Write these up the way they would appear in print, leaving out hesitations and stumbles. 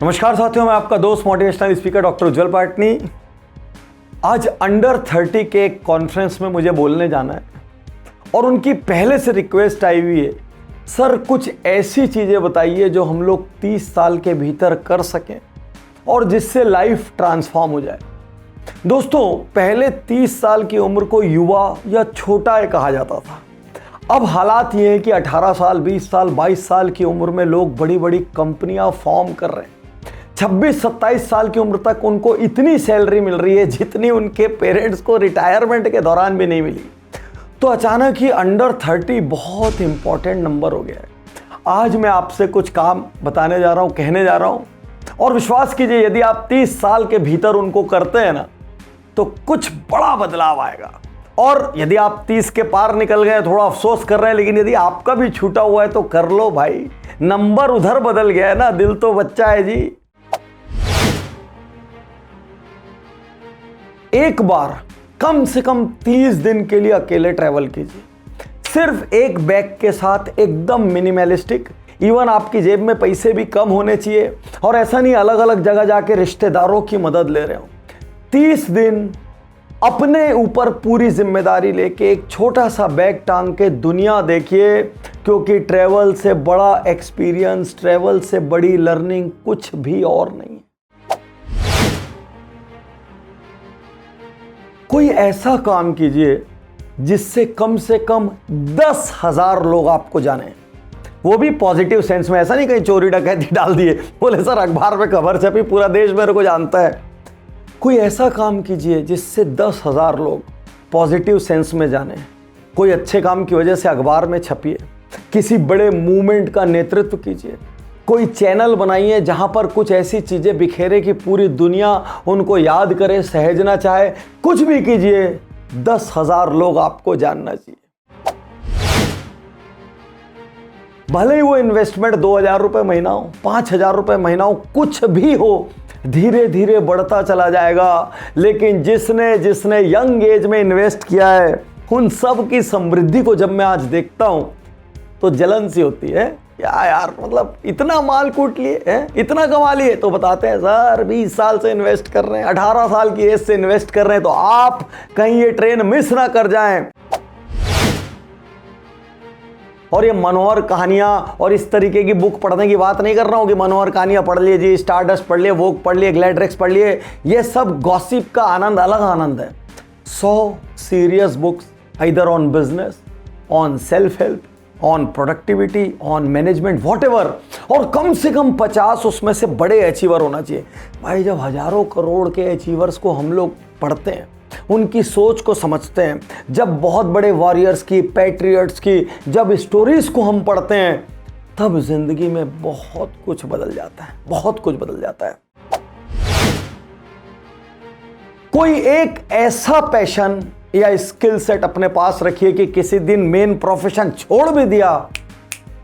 नमस्कार साथियों, मैं आपका दोस्त मोटिवेशनल स्पीकर डॉक्टर उज्जवल पाटनी। आज अंडर 30 के एक कॉन्फ्रेंस में मुझे बोलने जाना है और उनकी पहले से रिक्वेस्ट आई हुई है, सर कुछ ऐसी चीज़ें बताइए जो हम लोग 30 साल के भीतर कर सकें और जिससे लाइफ ट्रांसफॉर्म हो जाए। दोस्तों, पहले 30 साल की उम्र को युवा या छोटा कहा जाता था। अब हालात ये है कि 18 साल, 20 साल, 22 साल की उम्र में लोग बड़ी बड़ी कंपनियां फॉर्म कर रहे हैं। 26-27 साल की उम्र तक उनको इतनी सैलरी मिल रही है जितनी उनके पेरेंट्स को रिटायरमेंट के दौरान भी नहीं मिली। तो अचानक ही अंडर 30 बहुत इंपॉर्टेंट नंबर हो गया है। आज मैं आपसे कुछ काम बताने जा रहा हूँ, कहने जा रहा हूँ, और विश्वास कीजिए यदि आप 30 साल के भीतर उनको करते हैं ना तो कुछ बड़ा बदलाव आएगा। और यदि आप 30 के पार निकल गए, थोड़ा अफसोस कर रहे हैं, लेकिन यदि आपका भी छूटा हुआ है तो कर लो भाई। नंबर उधर बदल गया है ना, दिल तो बच्चा है जी। एक बार कम से कम 30 दिन के लिए अकेले ट्रैवल कीजिए, सिर्फ एक बैग के साथ, एकदम मिनिमलिस्टिक। इवन आपकी जेब में पैसे भी कम होने चाहिए और ऐसा नहीं अलग अलग जगह जाके रिश्तेदारों की मदद ले रहे हो। 30 दिन अपने ऊपर पूरी जिम्मेदारी लेके एक छोटा सा बैग टांग के दुनिया देखिए, क्योंकि ट्रैवल से बड़ा एक्सपीरियंस, ट्रैवल से बड़ी लर्निंग कुछ भी और नहीं है। कोई ऐसा काम कीजिए जिससे कम से कम 10,000 लोग आपको जाने, वो भी पॉजिटिव सेंस में। ऐसा नहीं कहीं चोरी डकैती डाल दिए, बोले सर अखबार में खबर छपी, पूरा देश मेरे को जानता है। कोई ऐसा काम कीजिए जिससे 10,000 लोग पॉजिटिव सेंस में जाने। कोई अच्छे काम की वजह से अखबार में छपिए, किसी बड़े मूवमेंट का नेतृत्व कीजिए, कोई चैनल बनाइए जहां पर कुछ ऐसी चीजें बिखेरे कि पूरी दुनिया उनको याद करे, सहेजना चाहे। कुछ भी कीजिए, 10,000 लोग आपको जानना चाहिए। भले ही वो इन्वेस्टमेंट 2,000 रुपये महीना हो, 5,000 रुपये महीना हो, कुछ भी हो, धीरे धीरे बढ़ता चला जाएगा। लेकिन जिसने जिसने यंग एज में इन्वेस्ट किया है, उन सब की समृद्धि को जब मैं आज देखता हूं तो जलन सी होती है। यार मतलब इतना माल कूट लिए हैं, इतना कमा लिए, तो बताते हैं सर 20 साल से इन्वेस्ट कर रहे हैं, 18 साल की एज से इन्वेस्ट कर रहे हैं, तो आप कहीं ये ट्रेन मिस ना कर जाएं। और ये मनोहर कहानियां और इस तरीके की बुक पढ़ने की बात नहीं कर रहा हूं कि मनोहर कहानियां पढ़ लीजिए, स्टारडस्ट पढ़ लिए, वोग पढ़ लिए, ग्लैड्रेक्स पढ़ लिए। ये सब गॉसिप का आनंद अलग आनंद है। 100 serious books either on business, on self help, on productivity, on management, whatever, और कम से कम 50 उसमें से बड़े अचीवर होना चाहिए। भाई जब हजारों करोड़ के अचीवर्स को हम लोग पढ़ते हैं, उनकी सोच को समझते हैं, जब बहुत बड़े वॉरियर्स की, पैट्रियट्स की जब स्टोरीज को हम पढ़ते हैं, तब जिंदगी में बहुत कुछ बदल जाता है, बहुत कुछ बदल जाता है। कोई एक ऐसा पैशन या स्किल सेट अपने पास रखिए कि किसी दिन मेन प्रोफेशन छोड़ भी दिया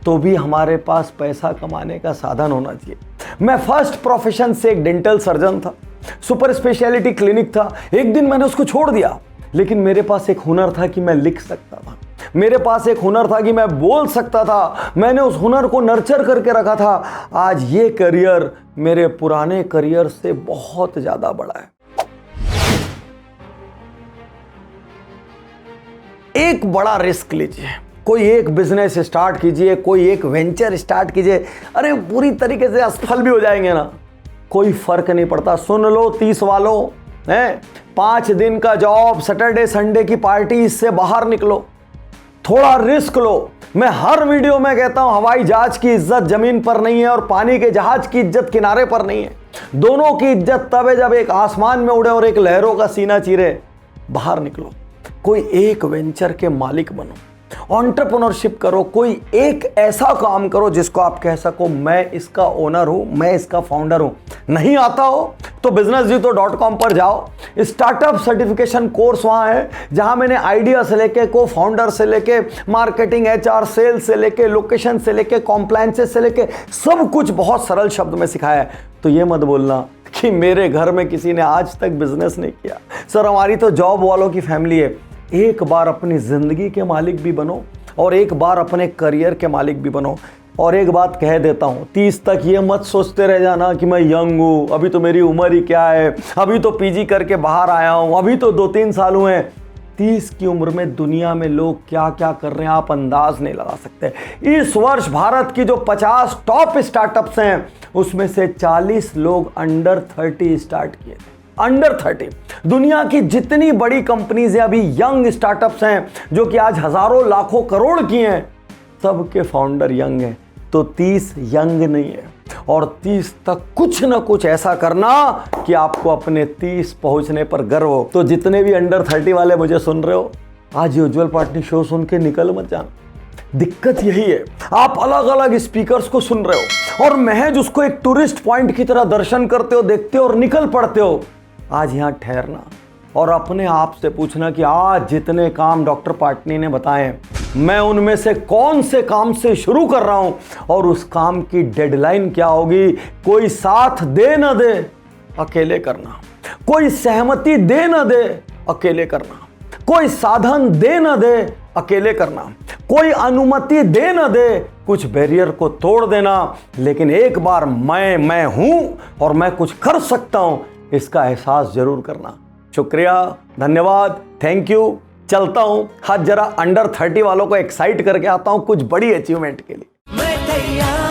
तो भी हमारे पास पैसा कमाने का साधन होना चाहिए। मैं फर्स्ट प्रोफेशन से एक डेंटल सर्जन था, सुपर स्पेशलिटी क्लिनिक था। एक दिन मैंने उसको छोड़ दिया, लेकिन मेरे पास एक हुनर था कि मैं लिख सकता था, मेरे पास एक हुनर था कि मैं बोल सकता था। मैंने उस हुनर को नर्चर करके रखा था। आज ये करियर मेरे पुराने करियर से बहुत ज्यादा बड़ा है। एक बड़ा रिस्क लीजिए, कोई एक बिजनेस स्टार्ट कीजिए, कोई एक वेंचर स्टार्ट कीजिए। अरे पूरी तरीके से असफल भी हो जाएंगे ना, कोई फर्क नहीं पड़ता। सुन लो 30 वालों, हैं 5 दिन का जॉब, सैटरडे संडे की पार्टी, इससे बाहर निकलो, थोड़ा रिस्क लो। मैं हर वीडियो में कहता हूं हवाई जहाज की इज्जत जमीन पर नहीं है और पानी के जहाज की इज्जत किनारे पर नहीं है। दोनों की इज्जत तब है जब एक आसमान में उड़े और एक लहरों का सीना चीरे। बाहर निकलो, कोई एक वेंचर के मालिक बनो, एंटरप्रेन्योरशिप करो, कोई एक ऐसा काम करो जिसको आप कह सको मैं इसका ओनर हूं, मैं इसका फाउंडर हूं। नहीं आता हो तो businessjito.com पर जाओ, स्टार्टअप सर्टिफिकेशन कोर्स वहां है जहां मैंने आइडिया से लेके, को फाउंडर से लेके, मार्केटिंग, HR, सेल्स से लेके, लोकेशन से लेके, कॉम्प्लायंसेस से लेके सब कुछ बहुत सरल शब्द में सिखाया है। तो ये मत बोलना कि मेरे घर में किसी ने आज तक बिजनेस नहीं किया, सर हमारी तो जॉब वालों की फैमिली है। एक बार अपनी जिंदगी के मालिक भी बनो और एक बार अपने करियर के मालिक भी बनो। और एक बात कह देता हूँ, 30 तक ये मत सोचते रह जाना कि मैं यंग हूँ, अभी तो मेरी उम्र ही क्या है, अभी तो पीजी करके बाहर आया हूँ, अभी तो 2-3 साल हुए हैं। 30 की उम्र में दुनिया में लोग क्या क्या कर रहे हैं आप अंदाज नहीं लगा सकते। इस वर्ष भारत की जो 50 टॉप स्टार्टअप्स हैं उसमें से 40 लोग अंडर 30 स्टार्ट किए थे। अंडर 30। दुनिया की जितनी बड़ी कंपनीज हैं अभी यंग स्टार्टअप्स हैं जो कि आज हजारों लाखों करोड़ की हैं, सबके फाउंडर यंग हैं। तो 30 यंग नहीं है, और 30 तक कुछ ना कुछ ऐसा करना कि आपको अपने 30 पहुंचने पर गर्व हो। तो जितने भी अंडर 30 वाले मुझे सुन रहे हो, आज ये उज्जवल पाटनी शो सुन के निकल मत जाना। दिक्कत यही है, आप अलग अलग स्पीकर्स को सुन रहे हो और महज उसको एक टूरिस्ट पॉइंट की तरह दर्शन करते हो, देखते हो और निकल पड़ते हो। आज यहाँ ठहरना और अपने आप से पूछना कि आज जितने काम डॉक्टर पाटनी ने बताए हैं, मैं उनमें से कौन से काम से शुरू कर रहा हूं और उस काम की डेडलाइन क्या होगी। कोई साथ दे ना दे, अकेले करना। कोई सहमति दे ना दे, अकेले करना। कोई साधन दे ना दे, अकेले करना। कोई अनुमति दे ना दे, कुछ बैरियर को तोड़ देना। लेकिन एक बार मैं हूं और मैं कुछ कर सकता हूं, इसका एहसास जरूर करना। शुक्रिया, धन्यवाद, थैंक यू। चलता हूं, आज जरा अंडर 30 वालों को एक्साइट करके आता हूं कुछ बड़ी अचीवमेंट के लिए।